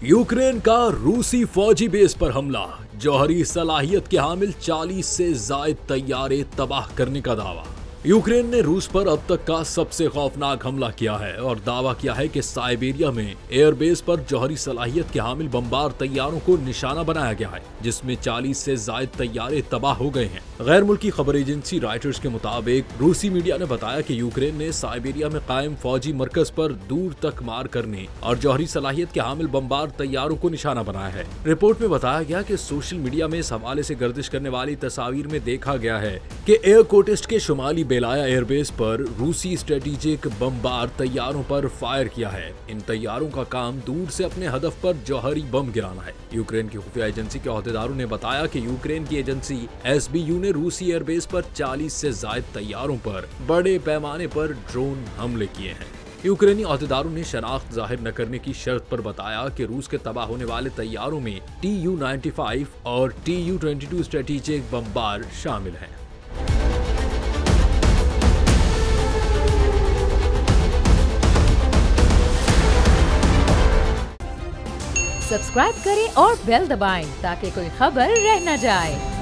Ukraine का रूसी फौजी बेस पर हमला, जौहरी सलाहियत के हामिल 40 से जायद तैयारे तबाह करने का दावा। यूक्रेन ने रूस पर अब तक का सबसे खौफनाक हमला किया है और दावा किया है कि साइबेरिया में एयरबेस पर जौहरी सलाहियत के हामिल बमबार तैयारों को निशाना बनाया गया है, जिसमें 40 से जायद तैयारे तबाह हो गए हैं। गैर मुल्की खबर एजेंसी रॉयटर्स के मुताबिक रूसी मीडिया ने बताया कि यूक्रेन ने साइबेरिया में कायम फौजी मरकज पर दूर तक मार करने और जौहरी सलाहियत के हामिल बमबार तैयारों को निशाना बनाया है। रिपोर्ट में बताया गया कि सोशल मीडिया में इस हवाले से गर्दिश करने वाली तस्वीर में देखा गया है कि एयरकोटिस्ट के शुमाली बेलाया एयरबेस पर रूसी स्ट्रेटेजिक बमबार तैयारों पर फायर किया है। इन तैयारों का काम दूर से अपने हदफ पर जौहरी बम गिराना है। यूक्रेन की खुफिया एजेंसी के अहदेदारों ने बताया कि यूक्रेन की एजेंसी SBU ने रूसी एयरबेस पर 40 से जायद तैयारों पर बड़े पैमाने पर ड्रोन हमले किए हैं। यूक्रेनी अहदेदारों ने शनाख्त जाहिर न करने की शर्त पर बताया कि रूस के तबाह होने वाले तैयारों में Tu-95 और Tu-22 स्ट्रेटेजिक बमबार शामिल हैं। सब्सक्राइब करें और बेल दबाएं ताकि कोई खबर रह न जाए।